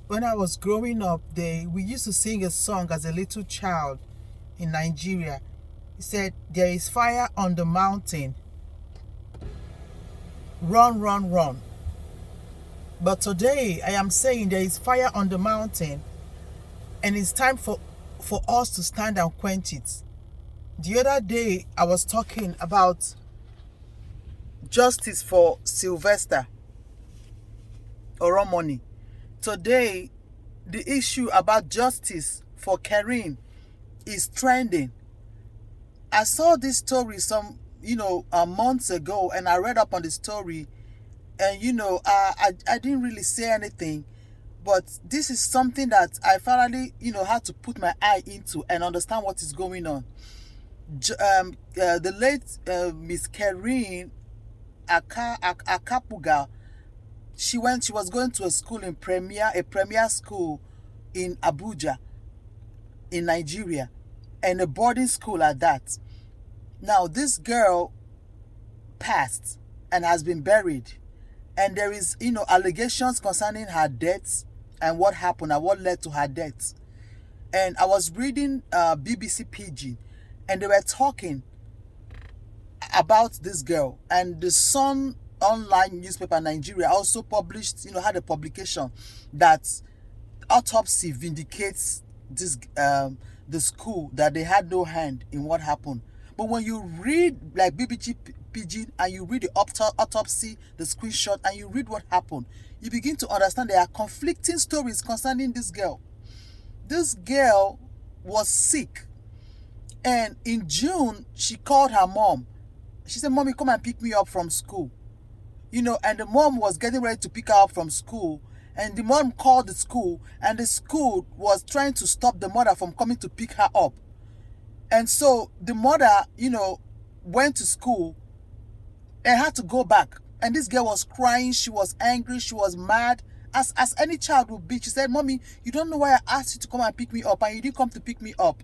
When I was growing up, we used to sing a song as a little child in Nigeria. It said, "There is fire on the mountain, run, run, run." But today, I am saying there is fire on the mountain, and it's time for us to stand and quench it. The other day, I was talking about justice for Sylvester Oromoni. Today, the issue about justice for Keren is trending. I saw this story some, months ago, and I read up on the story, and I didn't really say anything, but this is something that I finally, had to put my eye into and understand what is going on. The late Miss Keren Akpagher, she was going to a school a premier school in Abuja, in Nigeria, and a boarding school at that. Now, this girl passed and has been buried, and there is, allegations concerning her death and what happened and what led to her death. And I was reading BBC Pidgin, and they were talking about this girl, and the Sun online newspaper in Nigeria also published, had a publication that autopsy vindicates this the school, that they had no hand in what happened. But when you read like BBC Pidgin and you read the autopsy, the screenshot, and you read what happened, you begin to understand there are conflicting stories concerning this girl. This girl was sick, and in June she called her mom. She said, "Mommy, come and pick me up from school." And the mom was getting ready to pick her up from school, and the mom called the school, and the school was trying to stop the mother from coming to pick her up. And so the mother, went to school and had to go back. And this girl was crying, she was angry, she was mad, as any child would be. She said, "Mommy, you don't know why I asked you to come and pick me up, and you didn't come to pick me up,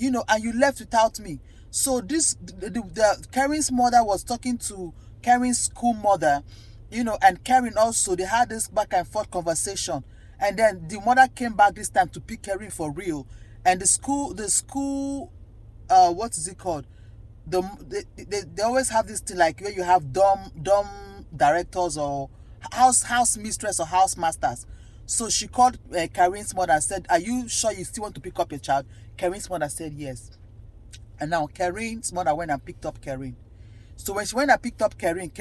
and you left without me." So the Keren's mother was talking to Keren's school mother, and Keren also, they had this back and forth conversation. And then the mother came back this time to pick Keren for real. And the school, what is it called? They always have this thing like where you have dumb directors or house mistress or house masters. So she called Keren's mother and said, "Are you sure you still want to pick up your child?" Keren's mother said yes. And now Keren's mother went and picked up Keren. So when she went and picked up Keren,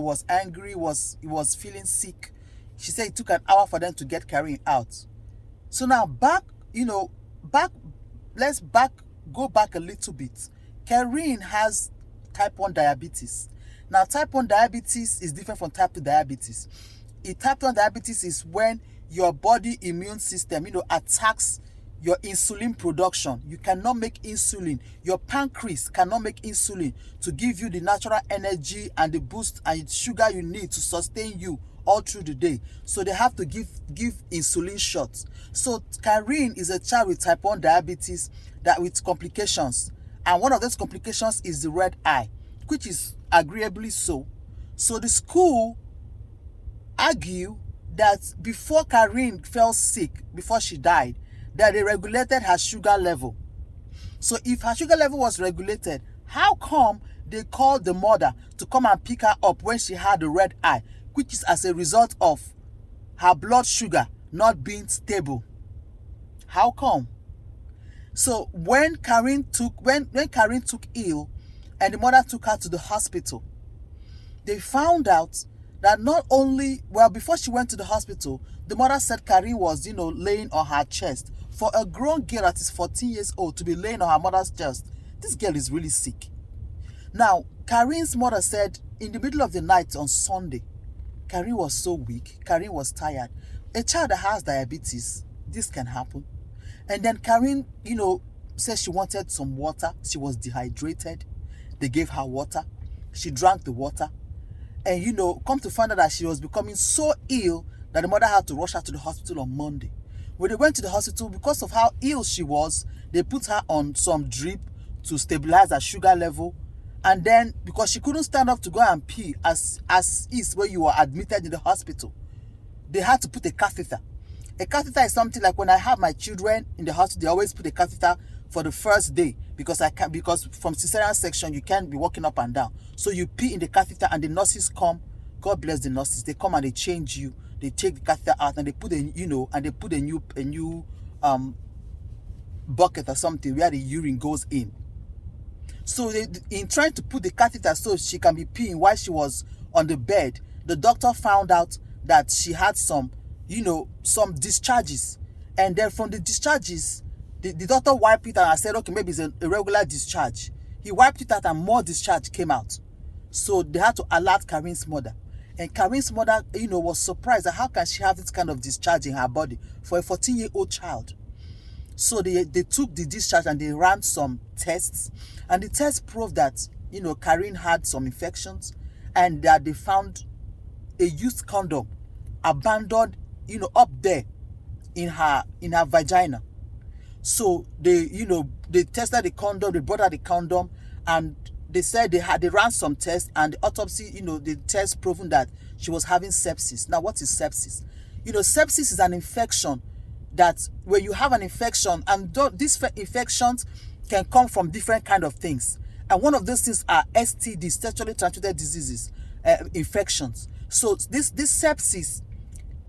was angry, was feeling sick. She said it took an hour for them to get Keren out. So now let's go back a little bit. Keren has type 1 diabetes. Now, type 1 diabetes is different from type 2 diabetes. Type 1 diabetes is when your body immune system, attacks your insulin production. You cannot make insulin. Your pancreas cannot make insulin to give you the natural energy and the boost and sugar you need to sustain you all through the day. So they have to give insulin shots. So Keren is a child with type 1 diabetes that with complications. And one of those complications is the red eye, which is agreeably so. So the school argue that before Keren fell sick, before she died, that they regulated her sugar level. So if her sugar level was regulated, how come they called the mother to come and pick her up when she had the red eye, which is as a result of her blood sugar not being stable? How come? So when Keren took ill and the mother took her to the hospital, they found out that not only, before she went to the hospital, the mother said Keren was, laying on her chest. For a grown girl that is 14 years old to be laying on her mother's chest, this girl is really sick. Now, Keren's mother said in the middle of the night on Sunday, Keren was so weak, Keren was tired. A child that has diabetes, this can happen. And then Keren, said she wanted some water. She was dehydrated. They gave her water. She drank the water. And, come to find out that she was becoming so ill that the mother had to rush her to the hospital on Monday. When they went to the hospital, because of how ill she was, they put her on some drip to stabilize her sugar level. And then, because she couldn't stand up to go and pee, as is where you were admitted in the hospital, they had to put a catheter. A catheter is something like when I have my children in the hospital, they always put a catheter for the first day because from cesarean section you can't be walking up and down. So you pee in the catheter and the nurses come. God bless the nurses. They come and they change you. They take the catheter out and they put a new bucket or something where the urine goes in. So in trying to put the catheter so she can be peeing while she was on the bed, the doctor found out that she had some discharges. And then from the discharges, the doctor wiped it out and said, okay, maybe it's an irregular discharge. He wiped it out and more discharge came out. So they had to alert Karen's mother. And Karen's mother, was surprised that how can she have this kind of discharge in her body for a 14-year-old child? So they took the discharge and they ran some tests. And the test proved that, Karen had some infections and that they found a used condom abandoned, up there in her vagina. So they tested the condom, they brought out the condom, and they said they ran some tests, and the autopsy, the test proven that she was having sepsis. Now, what is sepsis? Sepsis is an infection that when you have an infection, and these infections can come from different kind of things. And one of those things are STDs, sexually transmitted diseases, infections. So this sepsis,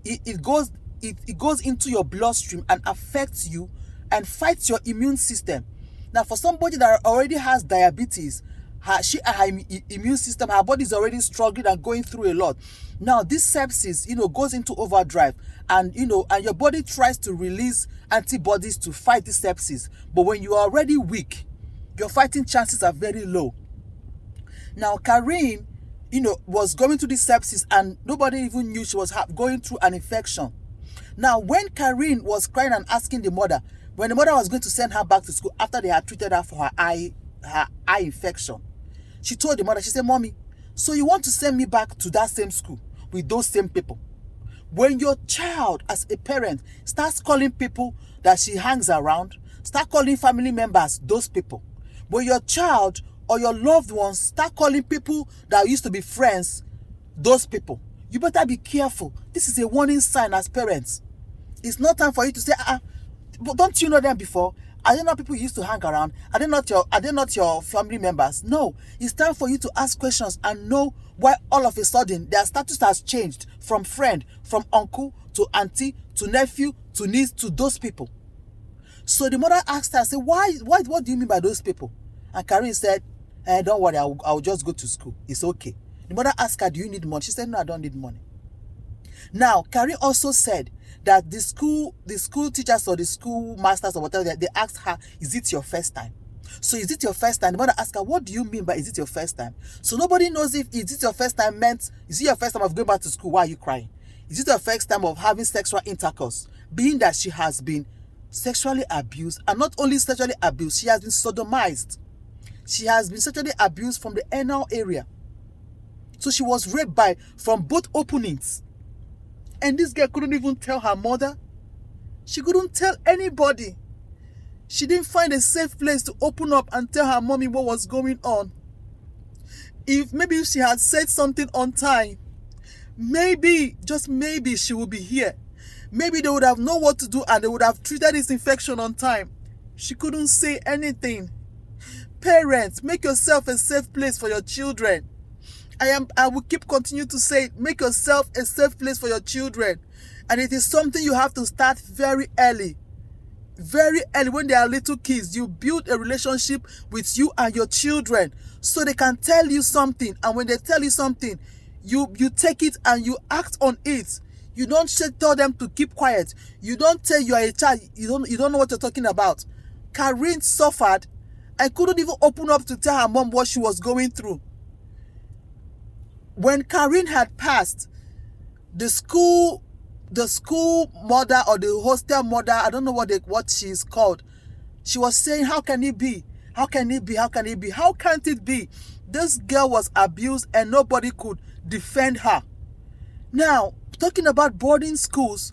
it goes into your bloodstream and affects you and fights your immune system. Now, for somebody that already has diabetes, her immune system, her body is already struggling and going through a lot. Now, this sepsis, goes into overdrive, and and your body tries to release antibodies to fight this sepsis. But when you are already weak, your fighting chances are very low. Now, Karen, was going through this sepsis, and nobody even knew she was going through an infection. Now, when Karen was crying and asking the mother, when the mother was going to send her back to school after they had treated her for her eye infection, she told the mother, she said, "Mommy, so you want to send me back to that same school with those same people?" When your child, as a parent, starts calling people that she hangs around, start calling family members those people. When your child or your loved ones start calling people that used to be friends those people, you better be careful. This is a warning sign as parents. It's not time for you to say, but don't you know them before? Are they not people you used to hang around? Are they not your family members? No. It's time for you to ask questions and know why all of a sudden their status has changed from friend, from uncle to auntie to nephew to niece to those people. So the mother asked her, say, what do you mean by those people? And Karen said, don't worry, I'll just go to school. It's okay. The mother asked her, do you need money? She said, no, I don't need money. Now, Karen also said that the school teachers or the school masters or whatever, they asked her, is it your first time? So is it your first time? The mother asked her, what do you mean by is it your first time? So nobody knows if is it your first time meant, is it your first time of going back to school? Why are you crying? Is it your first time of having sexual intercourse? Being that she has been sexually abused, and not only sexually abused, she has been sodomized. She has been sexually abused from the anal area. So she was raped from both openings. And this girl couldn't even tell her mother. She couldn't tell anybody. She didn't find a safe place to open up and tell her mommy what was going on. If she had said something on time, maybe, just maybe, she would be here. Maybe they would have known what to do and they would have treated this infection on time. She couldn't say anything. Parents, make yourself a safe place for your children. I will continue to say, make yourself a safe place for your children. And it is something you have to start very early. Very early, when they are little kids, you build a relationship with you and your children so they can tell you something. And when they tell you something, you take it and you act on it. You don't tell them to keep quiet. You don't tell you are a child. You don't know what you're talking about. Karen suffered and couldn't even open up to tell her mom what she was going through. When Karen had passed, the school mother or the hostel mother, I don't know what she's called, she was saying, how can it be? How can it be? How can it be? How can't it be? This girl was abused and nobody could defend her. Now, talking about boarding schools,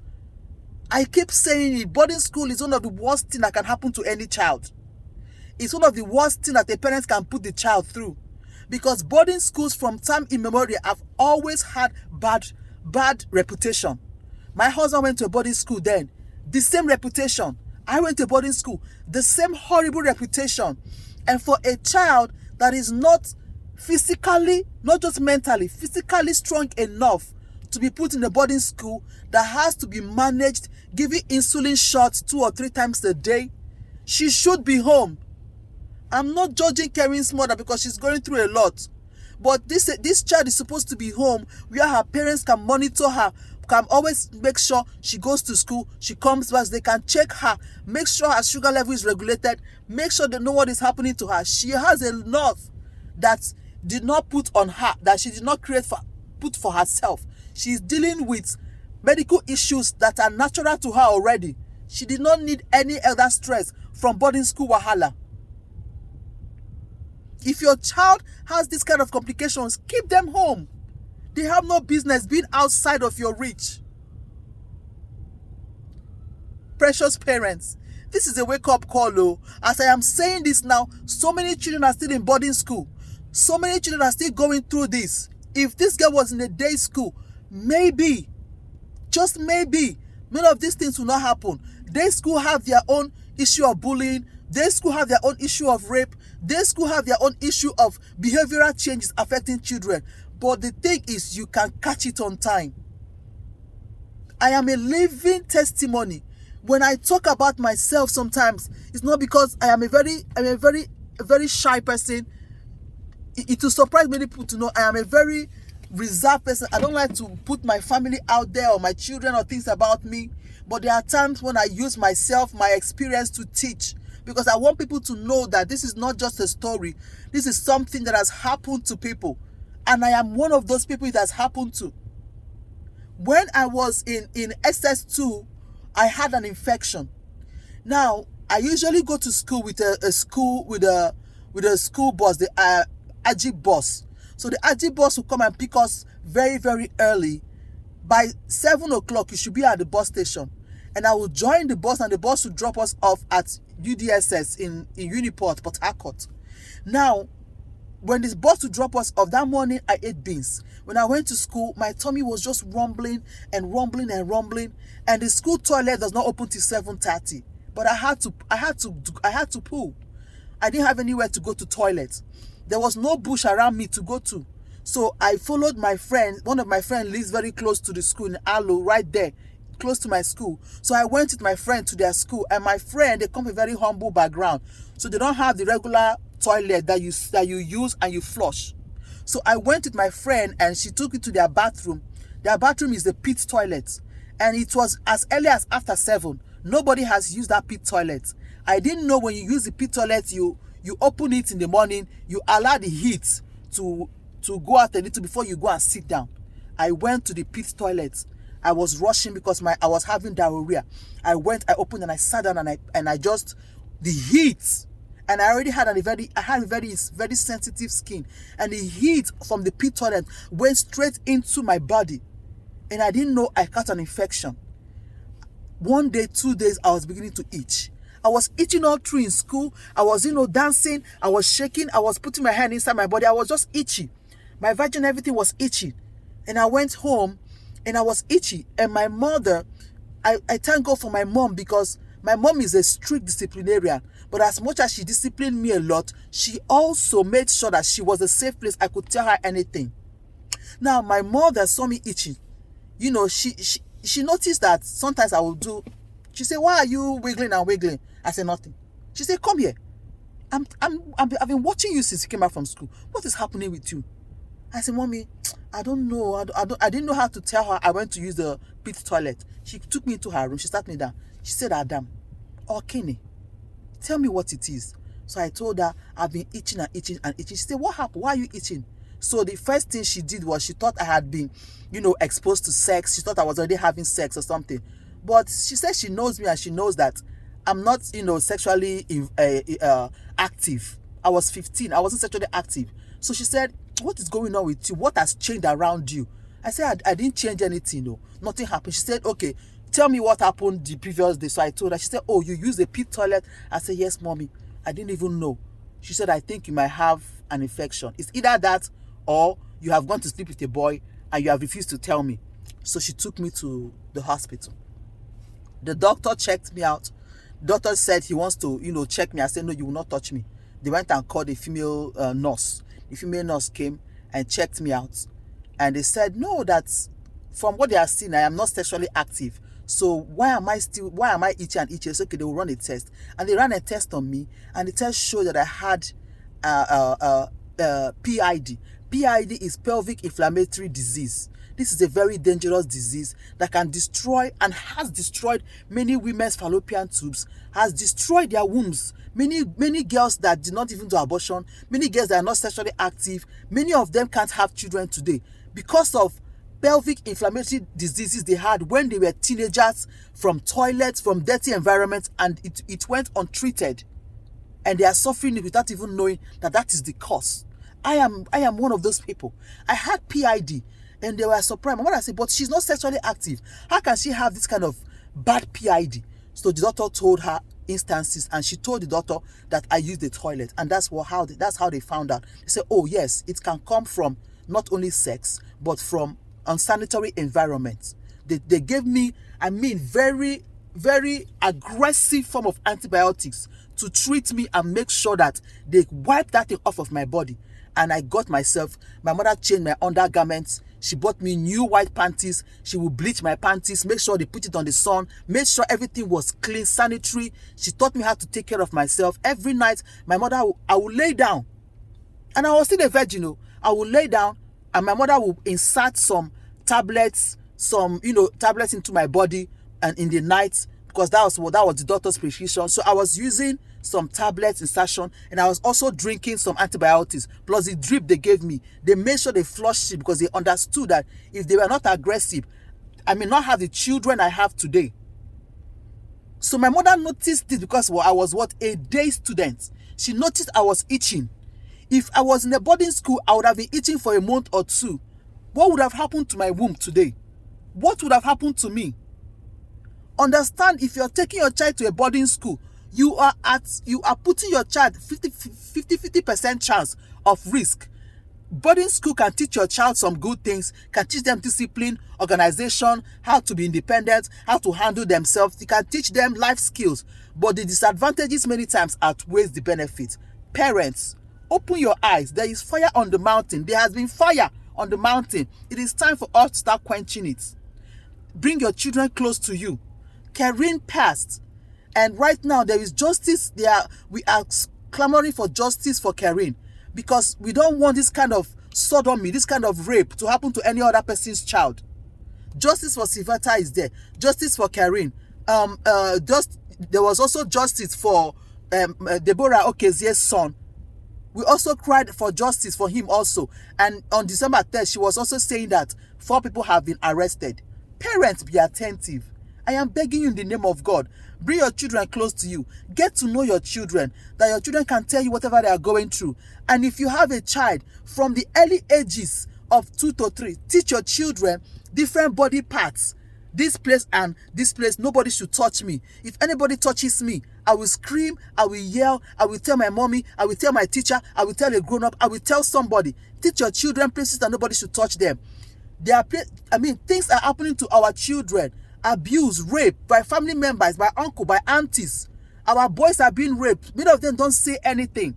I keep saying it, boarding school is one of the worst things that can happen to any child. It's one of the worst things that a parent can put the child through. Because boarding schools from time immemorial have always had bad reputation. My husband went to a boarding school then. The same reputation. I went to a boarding school. The same horrible reputation. And for a child that is not physically, not just mentally, physically strong enough to be put in a boarding school that has to be managed, giving insulin shots 2 or 3 times a day, she should be home. I'm not judging Keren's mother because she's going through a lot. But this child is supposed to be home where her parents can monitor her, can always make sure she goes to school, she comes back, they can check her, make sure her sugar level is regulated, make sure they know what is happening to her. She has enough that did not put on her, that she did not put for herself. She's dealing with medical issues that are natural to her already. She did not need any other stress from boarding school wahala. If your child has this kind of complications, keep them home. They have no business being outside of your reach. Precious parents, this is a wake-up call, oh. As I am saying this now, so many children are still in boarding school. So many children are still going through this. If this girl was in a day school, maybe, just maybe, many of these things will not happen. Day school have their own issue of bullying. Day school have their own issue of rape. Day school have their own issue of behavioral changes affecting children. But the thing is, you can catch it on time. I am a living testimony. When I talk about myself sometimes, it's not because I am a very shy person. It will surprise many people to know I am a very reserved person. I don't like to put my family out there or my children or things about me. But there are times when I use myself, my experience to teach. Because I want people to know that this is not just a story. This is something that has happened to people. And I am one of those people it has happened to. When I was in SS2, I had an infection. Now, I usually go to school with a school bus, the Ajib bus. So the Ajib bus will come and pick us very, very early. By 7 o'clock, you should be at the bus station. And I will join the bus, and the bus will drop us off at UDSS in Uniport, Port Harcourt. Now, when this bus would drop us off, that morning I ate beans. When I went to school, my tummy was just rumbling and rumbling and rumbling. And the school toilet does not open till 7:30. But I had to poo. I didn't have anywhere to go to toilet. There was no bush around me to go to. So I followed my friend. One of my friends lives very close to the school in Alo, right there, close to my school. So I went with my friend to their school. And my friend, they come from a very humble background. So they don't have the regular toilet that you use and you flush. So I went with my friend and she took me to their bathroom. Their bathroom is the pit toilet. And it was as early as after 7. Nobody has used that pit toilet. I didn't know when you use the pit toilet, you open it in the morning, you allow the heat to go out a little before you go and sit down. I went to the pit toilet. I was rushing because I was having diarrhea. I went, I opened and I sat down and I just, the heat, and I already had a very sensitive skin, and the heat from the pit toilet went straight into my body, and I didn't know I caught an infection. 1 day, 2 days, I was beginning to itch. I was itching all through in school. I was, dancing. I was shaking. I was putting my hand inside my body. I was just itchy. My vagina, everything was itchy. And I went home and I was itchy. And my mother, I thank God for my mom, because my mom is a strict disciplinarian. But as much as she disciplined me a lot, she also made sure that she was a safe place. I could tell her anything. Now, my mother saw me itching. She noticed that sometimes I would do. She said, "Why are you wiggling and wiggling?" I said, "Nothing." She said, "Come here. I've been watching you since you came back from school. What is happening with you?" I said, "Mommy, I don't know. I didn't know how to tell her I went to use the pit toilet." She took me into her room. She sat me down. She said, "Adam, or Kenny, tell me what it is." So I told her I've been itching and itching and itching. She said, "What happened? Why are you itching?" So the first thing she did was she thought I had been, exposed to sex. She thought I was already having sex or something. But she said she knows me and she knows that I'm not, sexually active. I was 15. I wasn't sexually active. So she said, "What is going on with you? What has changed around you?" I said, I didn't change anything. No, nothing happened. She said, "Okay, tell me what happened the previous day." So I told her. She said, "Oh, you used a pit toilet?" I said, "Yes, Mommy. I didn't even know." She said, "I think you might have an infection. It's either that or you have gone to sleep with a boy and you have refused to tell me." So she took me to the hospital. The doctor checked me out. Doctor said he wants to, check me. I said, no, you will not touch me. They went and called a female nurse. The female nurse came and checked me out. And they said, no, that's from what they have seen, I am not sexually active. So why am I itching and itching? So okay, they will run a test. And they ran a test on me, and the test showed that I had PID. PID is pelvic inflammatory disease. This is a very dangerous disease that can destroy and has destroyed many women's fallopian tubes, has destroyed their wombs. Many girls that did not even do abortion, many girls that are not sexually active, many of them can't have children today because of pelvic inflammatory diseases they had when they were teenagers, from toilets, from dirty environments, and it went untreated. And they are suffering it without even knowing that is the cause. I am one of those people. I had PID, and they were surprised. My mother said, but she's not sexually active. How can she have this kind of bad PID? So the doctor told her instances, and she told the doctor that I used the toilet, and that's how they found out. They said, oh yes, it can come from not only sex, but from unsanitary environments. They gave me, very, very aggressive form of antibiotics to treat me and make sure that they wipe that thing off of my body. And I got myself, my mother changed my undergarments. She bought me new white panties. She would bleach my panties, make sure they put it on the sun, make sure everything was clean, sanitary. She taught me how to take care of myself. Every night, I would lay down. And I was still a virgin, I would lay down, and my mother would insert some tablets, tablets into my body, and in the night, because that was the doctor's prescription. So I was using some tablets insertion, and I was also drinking some antibiotics plus the drip they gave me. They made sure they flushed it because they understood that if they were not aggressive, I may not have the children I have today. So my mother noticed this because I was a day student. She noticed I was itching. If I was in a boarding school, I would have been itching for a month or two. What would have happened to my womb today? What would have happened to me? Understand, if you're taking your child to a boarding school, you are putting your child 50% chance of risk. Boarding school can teach your child some good things, can teach them discipline, organization, how to be independent, how to handle themselves. It can teach them life skills, but the disadvantages many times outweighs the benefits. Parents, open your eyes. There is fire on the mountain. There has been fire on the mountain. It is time for us to start quenching it. Bring your children close to you. Keren passed, and right now there is justice. We are clamoring for justice for Keren, because we don't want this kind of sodomy, this kind of rape to happen to any other person's child. Justice for Sivata is there. Justice for Keren. There was also justice for Deborah Okezie's son. We also cried for justice for him also. And on December 3rd, she was also saying that 4 people have been arrested. Parents, be attentive. I am begging you in the name of God. Bring your children close to you. Get to know your children, that your children can tell you whatever they are going through. And if you have a child from the early ages of 2 to 3, teach your children different body parts. This place and this place, nobody should touch me. If anybody touches me, I will scream, I will yell, I will tell my mommy, I will tell my teacher, I will tell a grown-up, I will tell somebody. Teach your children places that nobody should touch them. Things are happening to our children. Abuse, rape by family members, by uncle, by aunties. Our boys are being raped. Many of them don't say anything.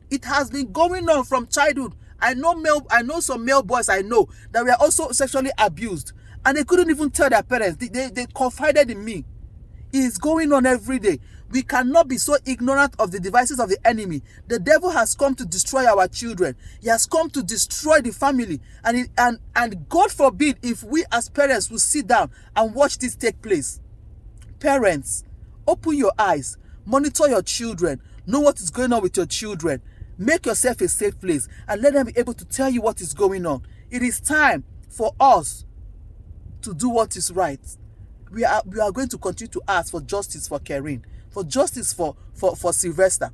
It has been going on from childhood. I know some male boys I know that were also sexually abused, and they couldn't even tell their parents. They confided in me. It is going on every day. We cannot be so ignorant of the devices of the enemy. The devil has come to destroy our children. He has come to destroy the family. And God forbid if we as parents will sit down and watch this take place. Parents, open your eyes. Monitor your children. Know what is going on with your children. Make yourself a safe place and let them be able to tell you what is going on. It is time for us to do what is right. We are going to continue to ask for justice for Keren, for justice for Sylvester.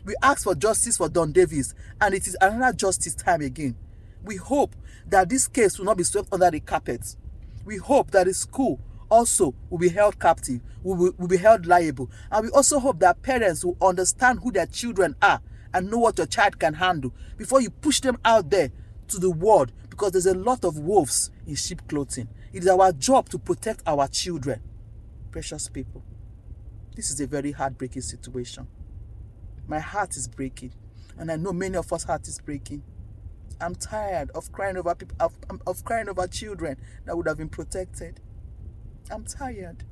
We ask for justice for Don Davis, and it is another justice time again. We hope that this case will not be swept under the carpet. We hope that the school also will be held captive, will be held liable. And we also hope that parents will understand who their children are and know what your child can handle before you push them out there to the world, because there's a lot of wolves in sheep clothing. It is our job to protect our children. Precious people, this is a very heartbreaking situation. My heart is breaking, and I know many of us' heart is breaking. I'm tired of crying over people, of crying over children that would have been protected. I'm tired.